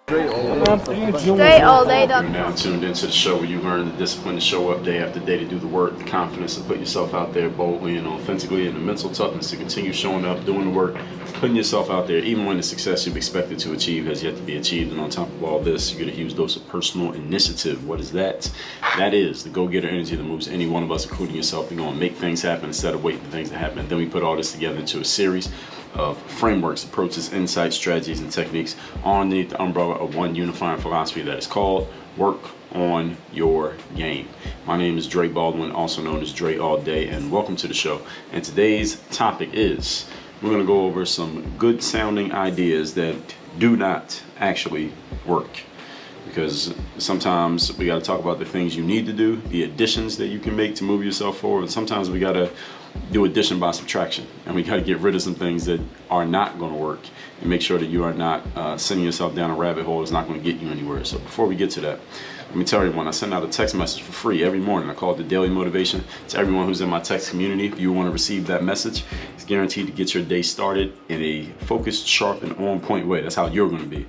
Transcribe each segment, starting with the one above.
StraiGhtAllDay.com. You're now tuned into the show where you learn the discipline to show up day after day, to do the work, the confidence to put yourself out there boldly and authentically, and the mental toughness to continue showing up, doing the work, putting yourself out there, even when the success you've expected to achieve has yet to be achieved. And on top of all this, you get a huge dose of personal initiative. What is that? That is the go-getter energy that moves any one of us, including yourself, to go and make things happen instead of waiting for things to happen. And then we put all this together into a series of frameworks, approaches, insights, strategies, and techniques underneath the umbrella of one unifying philosophy that is called work on your game. My name is Dre Baldwin, also known as Dre All Day, and welcome to the show. And today's topic is, we're going to go over some good sounding ideas that do not actually work. Because sometimes we got to talk about the things you need to do, the additions that you can make to move yourself forward. And sometimes we got to do addition by subtraction, and we got to get rid of some things that are not going to work and make sure that you are not sending yourself down a rabbit hole that's not going to get you anywhere. So before we get to that, let me tell everyone, I send out a text message for free every morning. I call it the Daily Motivation. To everyone who's in my text community, if you want to receive that message, it's guaranteed to get your day started in a focused, sharp, and on-point way. That's how you're going to be.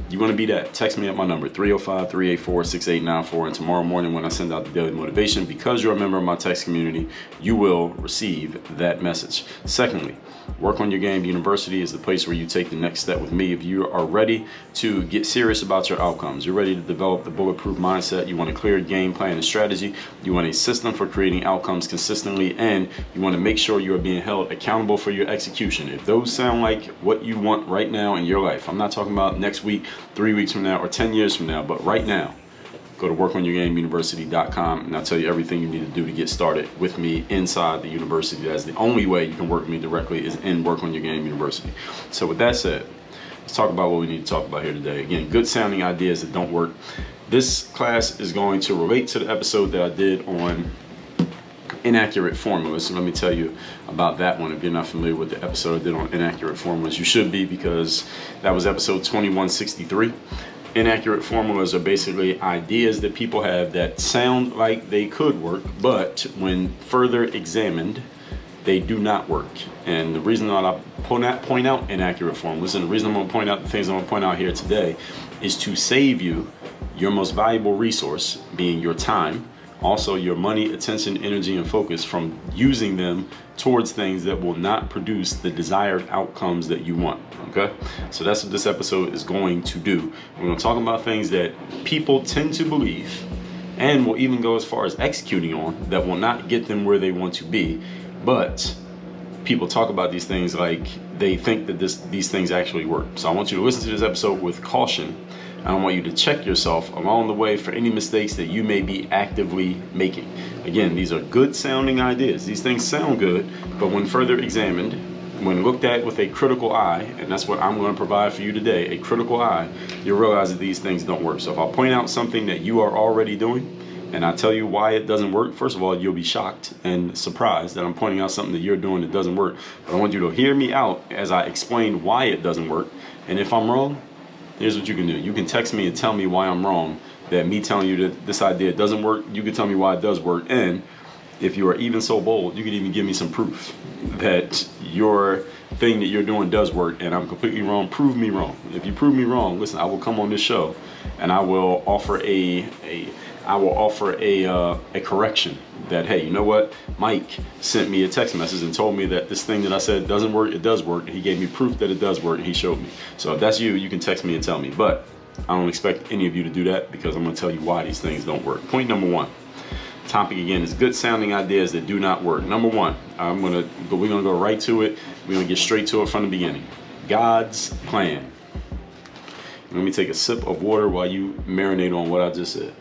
You want to be that? Text me at my number, 305-384-6894. And tomorrow morning when I send out the Daily Motivation, because you're a member of my text community, you will receive that message. Secondly, Work on Your Game University is the place where you take the next step with me. If you are ready to get serious about your outcomes, you're ready to develop the bulletproof mindset, you want a clear game plan and strategy, you want a system for creating outcomes consistently, and you want to make sure you are being held accountable for your execution. If those sound like what you want right now in your life, I'm not talking about next week, 3 weeks from now, or 10 years from now, but right now, go to workonyourgameuniversity.com and I'll tell you everything you need to do to get started with me inside the university. That's the only way you can work with me directly, is in Work on Your Game University. So with that said, let's talk about what we need to talk about here today. Again, good sounding ideas that don't work. This class is going to relate to the episode that I did on inaccurate formulas. So let me tell you about that one. If you're not familiar with the episode I did on inaccurate formulas, you should be, because that was episode 2163. Inaccurate formulas are basically ideas that people have that sound like they could work, but when further examined, they do not work. And the reason that I point out inaccurate formulas, and the reason I'm going to point out the things I'm going to point out here today, is to save you your most valuable resource, being your time, also your money, attention, energy, and focus, from using them towards things that will not produce the desired outcomes that you want. Okay, so that's what this episode is going to do. We're going to talk about things that people tend to believe, and will even go as far as executing on, that will not get them where they want to be. But people talk about these things like they think that these things actually work. So I want you to listen to this episode with caution. I want you to check yourself along the way for any mistakes that you may be actively making. Again, these are good sounding ideas. These things sound good, but when further examined, when looked at with a critical eye, and that's what I'm going to provide for you today, a critical eye, you'll realize that these things don't work. So if I'll point out something that you are already doing, and I tell you why it doesn't work, first of all, you'll be shocked and surprised that I'm pointing out something that you're doing that doesn't work. But I want you to hear me out as I explain why it doesn't work. And if I'm wrong, here's what you can do. You can text me and tell me why I'm wrong, that me telling you that this idea doesn't work, you can tell me why it does work. And if you are even so bold, you can even give me some proof that your thing that you're doing does work and I'm completely wrong. Prove me wrong. If you prove me wrong, listen, I will come on this show and I will offer a correction that, hey, you know what? Mike sent me a text message and told me that this thing that I said doesn't work, it does work. He gave me proof that it does work, and he showed me. So if that's you, you can text me and tell me. But I don't expect any of you to do that, because I'm going to tell you why these things don't work. Point number one. Topic again is good sounding ideas that do not work. Number one, we're gonna go right to it. We're gonna get straight to it from the beginning. God's plan. Let me take a sip of water while you marinate on what I just said.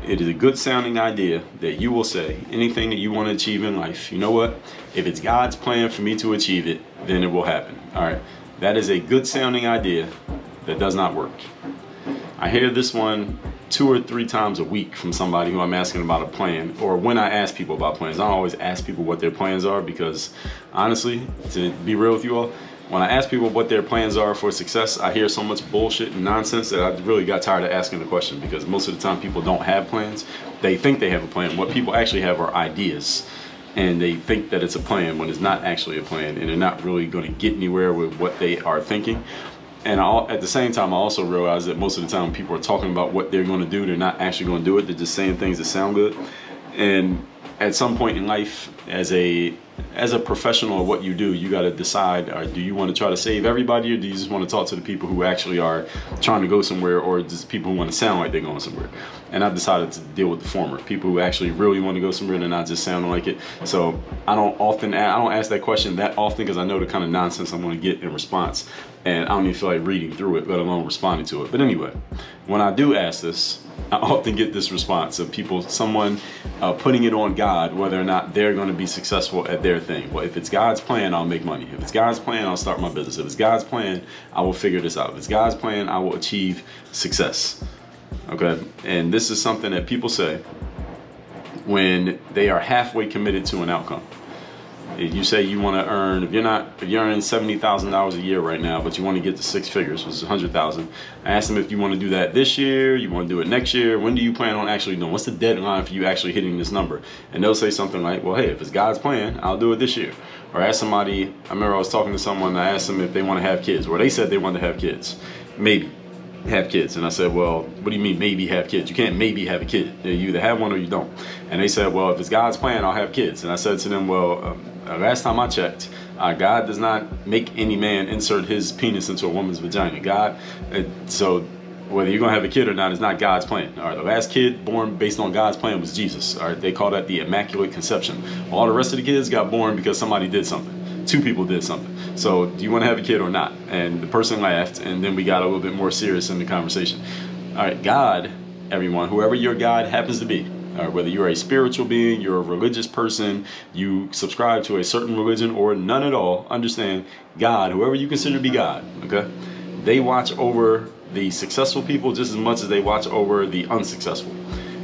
It is a good sounding idea that you will say anything that you want to achieve in life. You know what? If it's God's plan for me to achieve it, then it will happen. All right. That is a good sounding idea that does not work. I hear this one 2 or 3 times a week from somebody who I'm asking about a plan, or when I ask people about plans. I don't always ask people what their plans are, because honestly, to be real with you all, when I ask people what their plans are for success, I hear so much bullshit and nonsense that I really got tired of asking the question, because most of the time people don't have plans. They think they have a plan. What people actually have are ideas. and they think that it's a plan when it's not actually a plan, and they're not really going to get anywhere with what they are thinking. And at the same time, I also realize that most of the time people are talking about what they're going to do. They're not actually going to do it. They're just saying things that sound good. And at some point in life, as a professional of what you do, you got to decide, do you want to try to save everybody, or do you just want to talk to the people who actually are trying to go somewhere, or just people who want to sound like they're going somewhere? And I've decided to deal with the former, people who actually really want to go somewhere and they're not just sounding like it. So I don't ask that question that often, because I know the kind of nonsense I'm going to get in response, and I don't even feel like reading through it, let alone responding to it. But anyway, when I do ask this, I often get this response of someone putting it on God, whether or not they're going to be successful at their thing. Well, if it's God's plan, I'll make money. If it's God's plan, I'll start my business. If it's God's plan, I will figure this out. If it's God's plan, I will achieve success. Okay, and this is something that people say when they are halfway committed to an outcome. If you say you want to earn, if you're earning $70,000 a year right now, but you want to get to 6 figures, which is 100,000. I ask them if you want to do that this year, you want to do it next year. When do you plan on actually doing? What's the deadline for you actually hitting this number? And they'll say something like, well, hey, if it's God's plan, I'll do it this year. Or ask somebody, I remember I was talking to someone, and I asked them if they want to have kids, or they said they wanted to have kids, maybe have kids. And I said, well, what do you mean maybe have kids? You can't maybe have a kid. You either have one or you don't. And they said, well, if it's God's plan, I'll have kids. And I said to them, well, last time I checked, God does not make any man insert his penis into a woman's vagina. So whether you're going to have a kid or not is not God's plan. All right, the last kid born based on God's plan was Jesus. All right, they call that the Immaculate Conception. All the rest of the kids got born because somebody did something. 2 people did something. So do you want to have a kid or not? And the person laughed, and then we got a little bit more serious in the conversation. All right, God, everyone, whoever your God happens to be, whether you're a spiritual being, you're a religious person, you subscribe to a certain religion, or none at all, understand God, whoever you consider to be God, okay? They watch over the successful people just as much as they watch over the unsuccessful.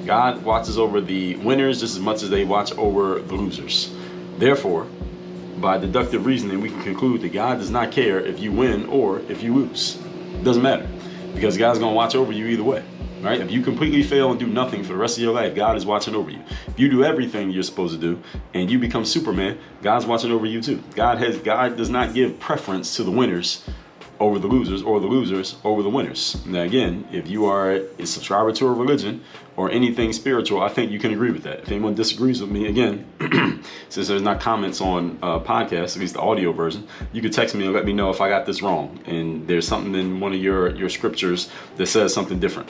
God watches over the winners just as much as they watch over the losers. Therefore, by deductive reasoning, we can conclude that God does not care if you win or if you lose. It doesn't matter, because God's going to watch over you either way. Right? If you completely fail and do nothing for the rest of your life, God is watching over you. If you do everything you're supposed to do and you become Superman, God's watching over you too. God does not give preference to the winners over the losers, or the losers over the winners. Now again, if you are a subscriber to a religion or anything spiritual, I think you can agree with that. If anyone disagrees with me, again, since there's not comments on podcasts, at least the audio version, you could text me and let me know if I got this wrong and there's something in one of your scriptures that says something different.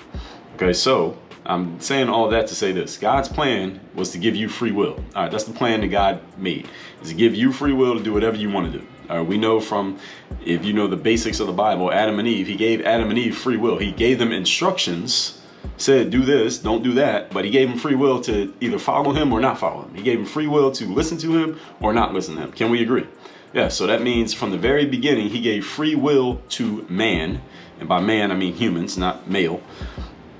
Okay, so I'm saying all that to say this. God's plan was to give you free will. All right, that's the plan that God made, is to give you free will to do whatever you want to do. We know from, if you know the basics of the Bible, Adam and Eve, he gave Adam and Eve free will. He gave them instructions, said do this, don't do that, but he gave them free will to either follow him or not follow him. He gave them free will to listen to him or not listen to him. Can we agree? Yeah, so that means from the very beginning, he gave free will to man. And by man, I mean humans, not male.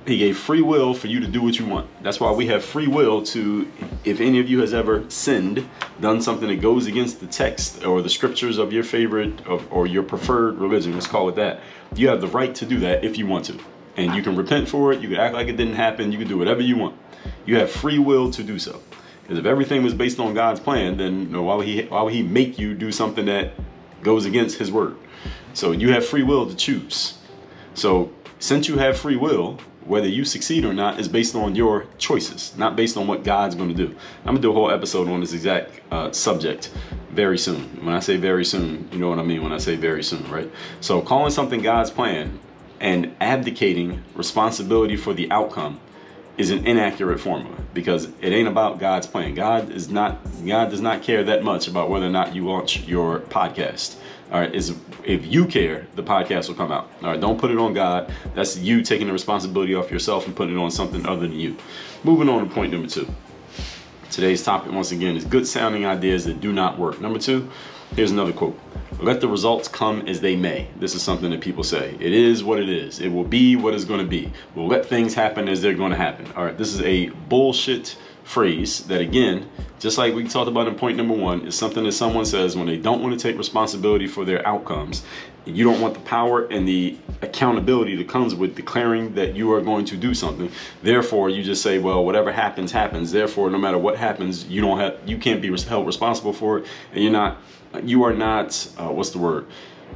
He gave free will for you to do what you want. That's why we have free will to, if any of you has ever sinned, done something that goes against the text or the scriptures of your favorite or your preferred religion, let's call it that, you have the right to do that if you want to. And you can repent for it, you can act like it didn't happen, you can do whatever you want. You have free will to do so. Because if everything was based on God's plan, then why would he make you do something that goes against his word? So you have free will to choose. So since you have free will, whether you succeed or not is based on your choices, not based on what God's going to do. I'm going to do a whole episode on this exact subject very soon. When I say very soon, you know what I mean when I say very soon, right? So calling something God's plan and abdicating responsibility for the outcome is an inaccurate formula, because it ain't about God's plan. God does not care that much about whether or not you launch your podcast. All right, if you care, the podcast will come out. All right, don't put it on God. That's you taking the responsibility off yourself and putting it on something other than you. Moving on to point number 2. Today's topic, once again, is good sounding ideas that do not work. Number 2, here's another quote. Let the results come as they may. This is something that people say. It is what it is. It will be what it's going to be. We'll let things happen as they're going to happen. All right, this is a bullshit phrase that, again, just like we talked about in point number 1, is something that someone says when they don't want to take responsibility for their outcomes. You don't want the power and the accountability that comes with declaring that you are going to do something. Therefore, you just say, well, whatever happens, happens. Therefore, no matter what happens, you can't be held responsible for it, and you are not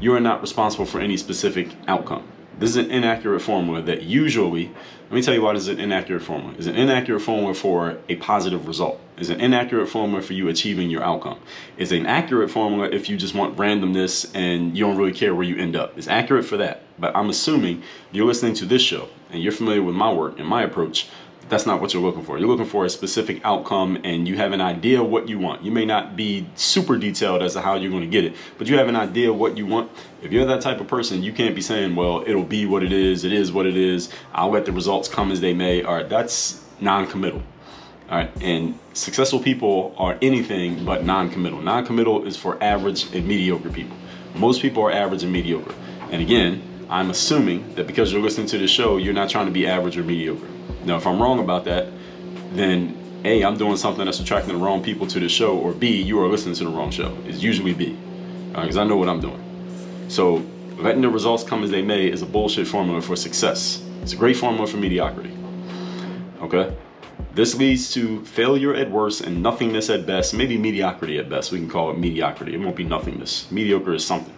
you are not responsible for any specific outcome. This is an inaccurate formula that usually, let me tell you why this is an inaccurate formula. It's an inaccurate formula for a positive result. It's an inaccurate formula for you achieving your outcome. It's an accurate formula if you just want randomness and you don't really care where you end up. It's accurate for that. But I'm assuming you're listening to this show and you're familiar with my work and my approach. That's not what you're looking for. You're looking for a specific outcome, and you have an idea of what you want. You may not be super detailed as to how you're going to get it, but you have an idea of what you want. If you're that type of person, you can't be saying, well, it'll be what it is what it is, I'll let the results come as they may. All right, that's non-committal. All right, and successful people are anything but non-committal. Non-committal is for average and mediocre people. Most people are average and mediocre. And again, I'm assuming that because you're listening to this show, you're not trying to be average or mediocre. Now, if I'm wrong about that, then A, I'm doing something that's attracting the wrong people to the show, or B, you are listening to the wrong show. It's usually B, because I know what I'm doing. So letting the results come as they may is a bullshit formula for success. It's a great formula for mediocrity. Okay? This leads to failure at worst and nothingness at best, maybe mediocrity at best. We can call it mediocrity. It won't be nothingness. Mediocre is something.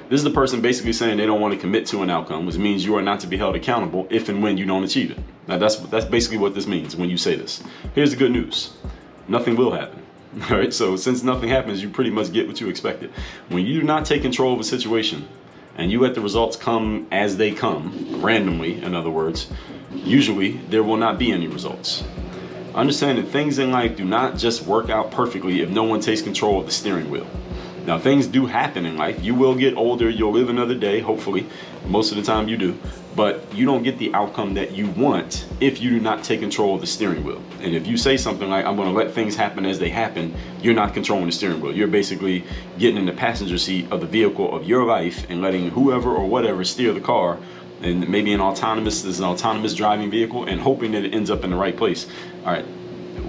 This is the person basically saying they don't want to commit to an outcome, which means you are not to be held accountable if and when you don't achieve it. Now, that's basically what this means when you say this. Here's the good news. Nothing will happen. All right, so since nothing happens, you pretty much get what you expected. When you do not take control of a situation and you let the results come as they come, randomly, in other words, usually there will not be any results. Understand that things in life do not just work out perfectly if no one takes control of the steering wheel. Now, things do happen in life. You will get older. You'll live another day, hopefully. Most of the time you do. But you don't get the outcome that you want if you do not take control of the steering wheel. And if you say something like, I'm going to let things happen as they happen, you're not controlling the steering wheel. You're basically getting in the passenger seat of the vehicle of your life and letting whoever or whatever steer the car. And maybe an autonomous driving vehicle, and hoping that it ends up in the right place. All right.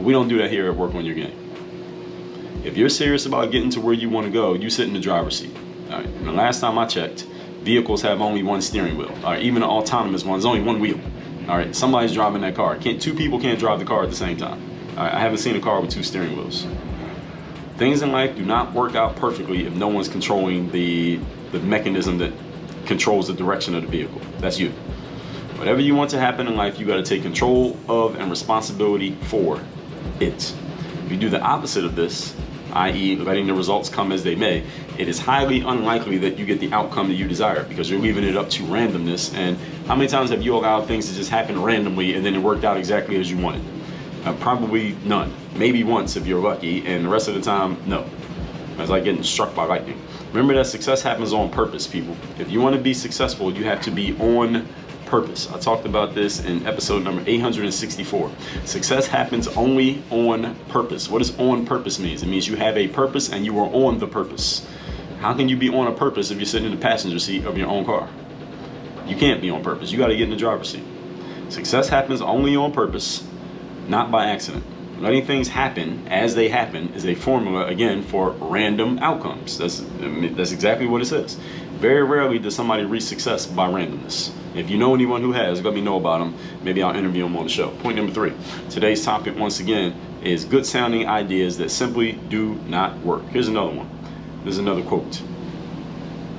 We don't do that here at Work on Your Game. If you're serious about getting to where you want to go, you sit in the driver's seat. All right. And the last time I checked, vehicles have only one steering wheel. All right. Even the autonomous ones, only one wheel. All right. Somebody's driving that car. Two people can't drive the car at the same time. All right. I haven't seen a car with 2 steering wheels. Things in life do not work out perfectly if no one's controlling the mechanism that controls the direction of the vehicle. That's you. Whatever you want to happen in life, you got to take control of and responsibility for it. If you do the opposite of this, i.e. letting the results come as they may, it is highly unlikely that you get the outcome that you desire, because you're leaving it up to randomness. And how many times have you allowed things to just happen randomly and then it worked out exactly as you wanted? Probably none. Maybe once if you're lucky, and the rest of the time, no. It's like getting struck by lightning. Remember that success happens on purpose, people. If you want to be successful, you have to be on purpose. I talked about this in episode number 864. Success happens only on purpose. What does on purpose mean? It means you have a purpose and you are on the purpose. How can you be on a purpose if you're sitting in the passenger seat of your own car? You can't be on purpose. You got to get in the driver's seat. Success happens only on purpose, not by accident. Letting things happen as they happen is a formula, again, for random outcomes. That's exactly what it says. Very rarely does somebody reach success by randomness. If you know anyone who has, let me know about them. Maybe I'll interview them on the show. Point number 3. Today's topic, once again, is good sounding ideas that simply do not work. Here's another one. There's another quote.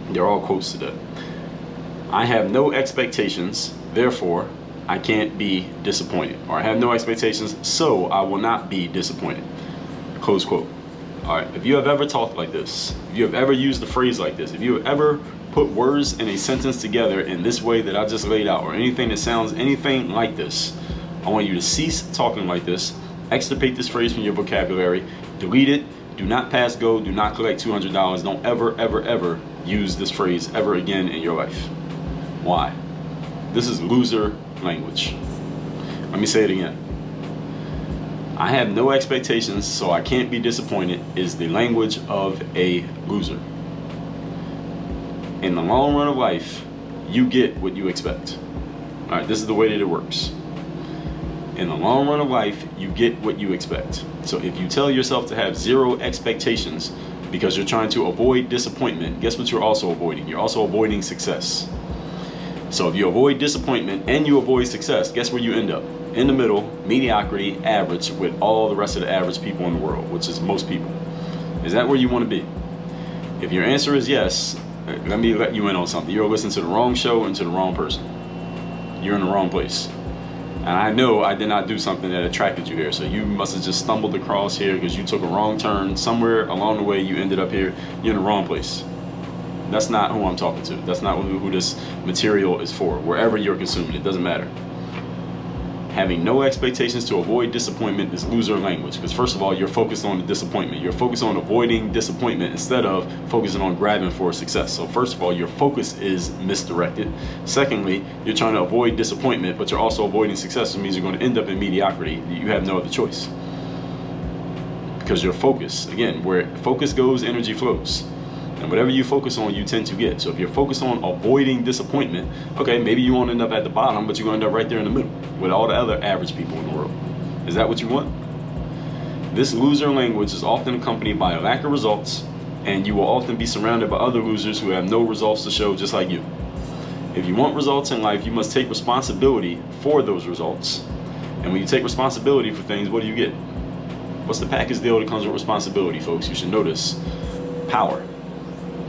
They're all quotes today. I have no expectations, therefore I can't be disappointed. Or I have no expectations, so I will not be disappointed. Close quote. All right, if you have ever talked like this, if you have ever used the phrase like this, if you have ever put words in a sentence together in this way that I just laid out, or anything that sounds anything like this, I want you to cease talking like this, extirpate this phrase from your vocabulary, delete it, do not pass go, do not collect $200, don't ever, ever, ever use this phrase ever again in your life. Why? This is loser language. Let me say it again. I have no expectations, so I can't be disappointed is the language of a loser. In the long run of life, you get what you expect. All right, this is the way that it works. In the long run of life, you get what you expect. So if you tell yourself to have zero expectations because you're trying to avoid disappointment, guess what you're also avoiding? You're also avoiding success. So if you avoid disappointment and you avoid success, guess where you end up? In the middle, mediocrity, average, with all the rest of the average people in the world, which is most people. Is that where you want to be? If your answer is yes, let me let you in on something. You're listening to the wrong show and to the wrong person. You're in the wrong place. And I know I did not do something that attracted you here. So you must have just stumbled across here because you took a wrong turn. Somewhere along the way you ended up here. You're in the wrong place. That's not who I'm talking to. That's not who this material is for. Wherever you're consuming, it doesn't matter. Having no expectations to avoid disappointment is loser language. Because first of all, you're focused on the disappointment. You're focused on avoiding disappointment instead of focusing on grabbing for success. So first of all, your focus is misdirected. Secondly, you're trying to avoid disappointment, but you're also avoiding success. Which means you're going to end up in mediocrity. You have no other choice. Because your focus, again, where focus goes, energy flows. And whatever you focus on, you tend to get. So if you're focused on avoiding disappointment, okay, maybe you won't end up at the bottom, but you're going to end up right there in the middle with all the other average people in the world. Is that what you want? This loser language is often accompanied by a lack of results, and you will often be surrounded by other losers who have no results to show, just like you. If you want results in life, you must take responsibility for those results. And when you take responsibility for things, what do you get? What's the package deal that comes with responsibility, folks? You should notice power.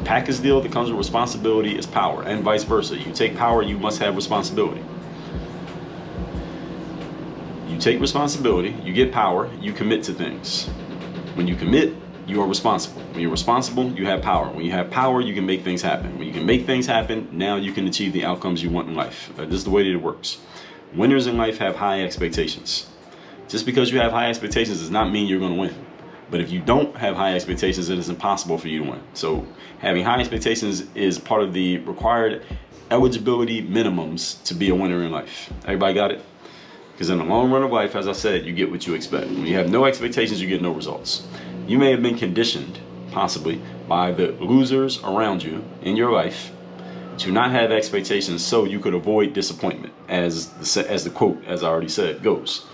Package deal that comes with responsibility is power, and vice versa. You take power, you must have responsibility. You take responsibility, you get power, you commit to things. When you commit, you are responsible. When you're responsible, you have power. When you have power, you can make things happen. When you can make things happen, now you can achieve the outcomes you want in life. This is the way that it works. Winners in life have high expectations. Just because you have high expectations does not mean you're going to win. But if you don't have high expectations, it is impossible for you to win. So having high expectations is part of the required eligibility minimums to be a winner in life. Everybody got it? Because in the long run of life, as I said, you get what you expect. When you have no expectations, you get no results. You may have been conditioned, possibly, by the losers around you in your life to not have expectations so you could avoid disappointment, as the quote, as I already said, goes.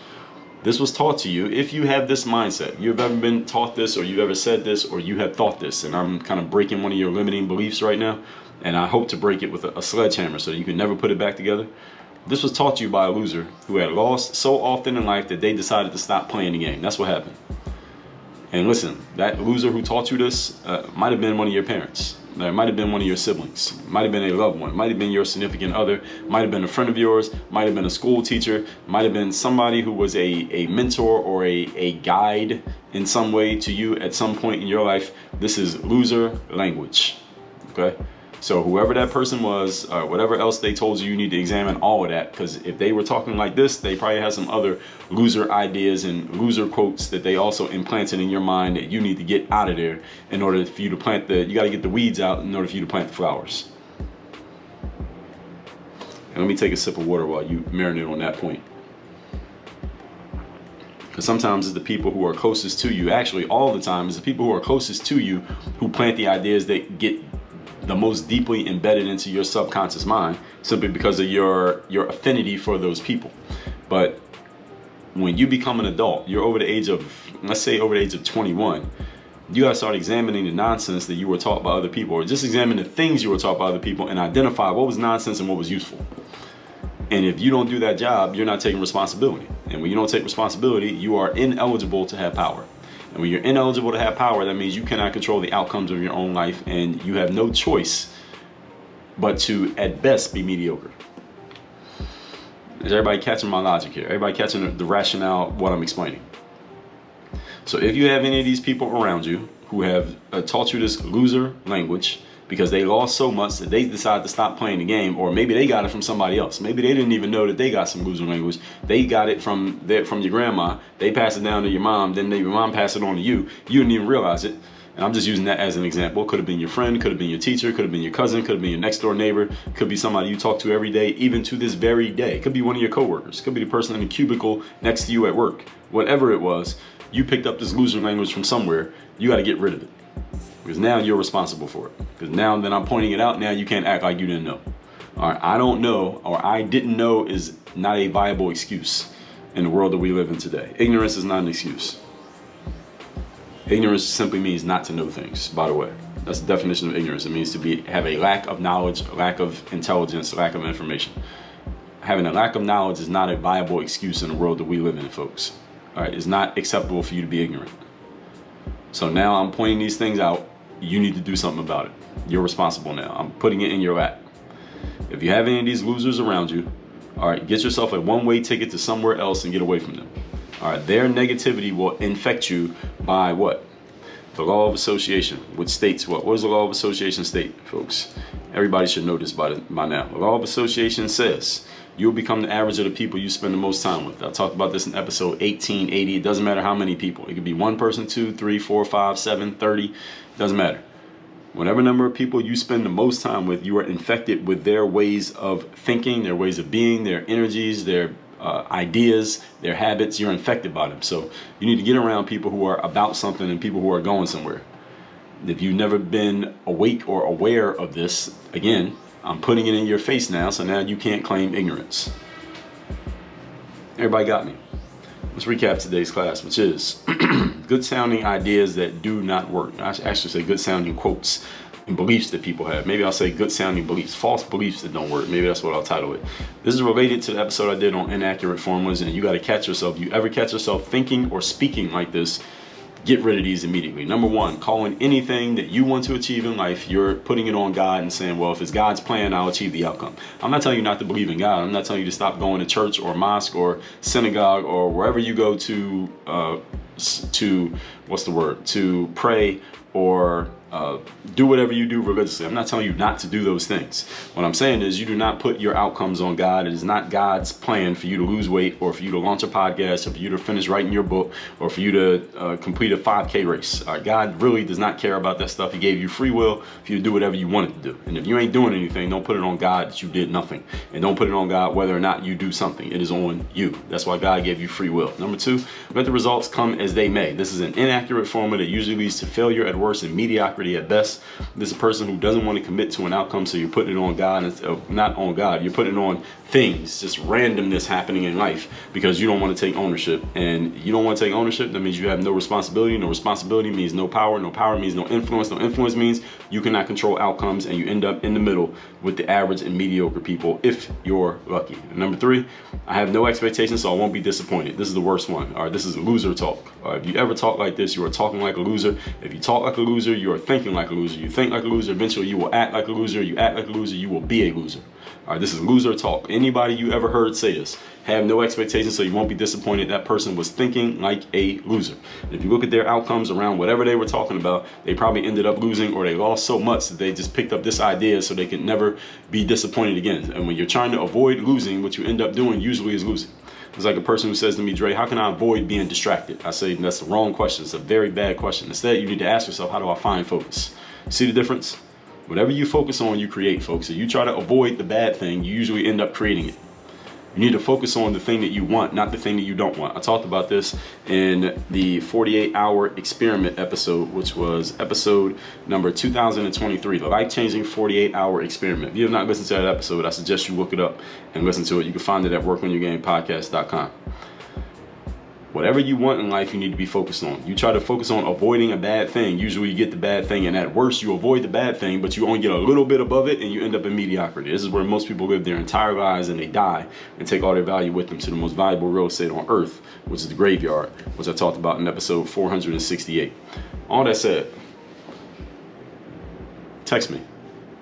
This was taught to you. If you have this mindset, you've ever been taught this, or you've ever said this, or you have thought this, and I'm kind of breaking one of your limiting beliefs right now, and I hope to break it with a sledgehammer so you can never put it back together. This was taught to you by a loser who had lost so often in life that they decided to stop playing the game. That's what happened. And listen, that loser who taught you this might have been one of your parents. It might have been one of your siblings, might have been a loved one, might have been your significant other, might have been a friend of yours, might have been a school teacher, might have been somebody who was a mentor or a guide in some way to you at some point in your life. This is loser language, okay? So whoever that person was, whatever else they told you, you need to examine all of that, because if they were talking like this, they probably had some other loser ideas and loser quotes that they also implanted in your mind that you need to get out of there in order for you to plant you got to get the weeds out in order for you to plant the flowers. And let me take a sip of water while you marinate on that point. Because sometimes it's the people who are closest to you, actually all the time, it's the people who are closest to you who plant the ideas that get the most deeply embedded into your subconscious mind, simply because of your affinity for those people. But when you become an adult, you're over the age of, let's say over the age of 21, you gotta start examining the nonsense that you were taught by other people, or just examine the things you were taught by other people and identify what was nonsense and what was useful. And if you don't do that job, you're not taking responsibility. And when you don't take responsibility, you are ineligible to have power. And when you're ineligible to have power, that means you cannot control the outcomes of your own life, and you have no choice but to, at best, be mediocre. Is everybody catching my logic here? Everybody catching the rationale of what I'm explaining? So if you have any of these people around you who have taught you this loser language because they lost so much that they decided to stop playing the game, or maybe they got it from somebody else. Maybe they didn't even know that they got some loser language. They got it from your grandma. They passed it down to your mom. Then your mom passed it on to you. You didn't even realize it. And I'm just using that as an example. Could have been your friend, could have been your teacher, could have been your cousin, could have been your next door neighbor, could be somebody you talk to every day, even to this very day. Could be one of your coworkers, could be the person in the cubicle next to you at work. Whatever it was, you picked up this loser language from somewhere. You got to get rid of it. Because now you're responsible for it. Because now that I'm pointing it out, now you can't act like you didn't know. All right, I don't know, or I didn't know is not a viable excuse. in the world that we live in today. Ignorance is not an excuse. Ignorance simply means not to know things, by the way. That's the definition of ignorance. It means to have a lack of knowledge, a lack of intelligence, a lack of information. Having a lack of knowledge is not a viable excuse in the world that we live in, folks. All right, it's not acceptable for you to be ignorant. So now I'm pointing these things out. You need to do something about it. You're responsible now. I'm putting it in your lap. If you have any of these losers around you, all right, get yourself a one-way ticket to somewhere else and get away from them. All right, their negativity will infect you by what? The law of association, which states what? What does the law of association state, folks? Everybody should know this by now. The law of association says you'll become the average of the people you spend the most time with. I talked about this in episode 1880. It doesn't matter how many people. It could be one person, 2, 3, 4, 5, 7, 30. It doesn't matter. Whatever number of people you spend the most time with, you are infected with their ways of thinking, their ways of being, their energies, their ideas, their habits. You're infected by them. So you need to get around people who are about something and people who are going somewhere. If you've never been awake or aware of this, again, I'm putting it in your face now, so now you can't claim ignorance. Everybody got me? Let's recap today's class, which is good sounding ideas that do not work. I actually say good sounding quotes and beliefs that people have. Maybe I'll say good sounding beliefs, false beliefs that don't work. Maybe that's what I'll title it. This is related to the episode I did on inaccurate formulas, and you got to catch yourself. You ever catch yourself thinking or speaking like this, get rid of these immediately. Number one, calling anything that you want to achieve in life, you're putting it on God and saying, well, if it's God's plan, I'll achieve the outcome. I'm not telling you not to believe in God. I'm not telling you to stop going to church or mosque or synagogue or wherever you go to pray or do whatever you do religiously. I'm not telling you not to do those things. What I'm saying is you do not put your outcomes on God. It is not God's plan for you to lose weight or for you to launch a podcast or for you to finish writing your book or for you to complete a 5K race. God really does not care about that stuff. He gave you free will for you to do whatever you wanted to do. And if you ain't doing anything, don't put it on God that you did nothing. And don't put it on God whether or not you do something. It is on you. That's why God gave you free will. Number two, let the results come as they may. This is an inaccurate formula that usually leads to failure at worst and mediocrity at best. This is a person who doesn't want to commit to an outcome, so you're putting it on God, not on God. You're putting it on things, just randomness happening in life because you don't want to take ownership. And you don't want to take ownership, that means you have no responsibility. No responsibility means no power. No power means no influence. No influence means you cannot control outcomes, and you end up in the middle with the average and mediocre people if you're lucky. And number three, I have no expectations, so I won't be disappointed. This is the worst one. All right, this is loser talk. All right, if you ever talk like this, you are talking like a loser. If you talk like a loser, you are thinking like a loser. You think like a loser, eventually you will act like a loser. You act like a loser, you will be a loser. All right, this is loser talk. Anybody you ever heard say this, have no expectations so you won't be disappointed. That person was thinking like a loser. And if you look at their outcomes around whatever they were talking about, they probably ended up losing, or they lost so much that they just picked up this idea so they can never be disappointed again. And when you're trying to avoid losing, what you end up doing usually is losing. It's like a person who says to me, Dre, how can I avoid being distracted? I say, that's the wrong question. It's a very bad question. Instead, you need to ask yourself, how do I find focus? See the difference? Whatever you focus on, you create, folks. If you try to avoid the bad thing, you usually end up creating it. You need to focus on the thing that you want, not the thing that you don't want. I talked about this in the 48-hour experiment episode, which was episode number 2023, the life-changing 48-hour experiment. If you have not listened to that episode, I suggest you look it up and listen to it. You can find it at workonyourgamepodcast.com. Whatever you want in life, you need to be focused on. You try to focus on avoiding a bad thing, usually you get the bad thing, and at worst, you avoid the bad thing, but you only get a little bit above it, and you end up in mediocrity. This is where most people live their entire lives, and they die and take all their value with them to the most valuable real estate on earth, which is the graveyard, which I talked about in episode 468. All that said, text me.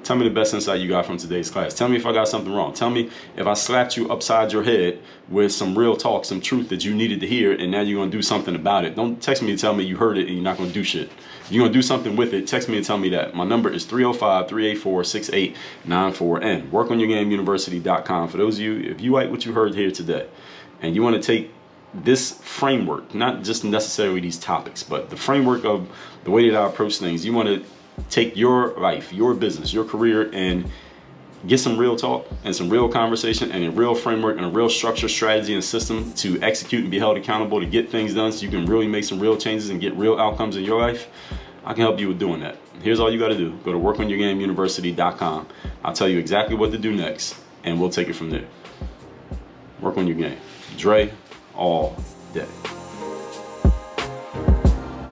Tell me the best insight you got from today's class. Tell me if I got something wrong. Tell me if I slapped you upside your head with some real talk, some truth that you needed to hear, and now you're going to do something about it. Don't text me to tell me you heard it and you're not going to do shit. If you're going to do something with it, text me and tell me that. My number is 305-384-6894 and workonyourgameuniversity.com. For those of you, if you like what you heard here today and you want to take this framework, not just necessarily these topics, but the framework of the way that I approach things, you want to take your life, your business, your career, and get some real talk and some real conversation and a real framework and a real structure, strategy, and system to execute and be held accountable to get things done so you can really make some real changes and get real outcomes in your life, I can help you with doing that. Here's all you got to do. Go to workonyourgameuniversity.com. I'll tell you exactly what to do next, and we'll take it from there. Work on your game. Dre, all day.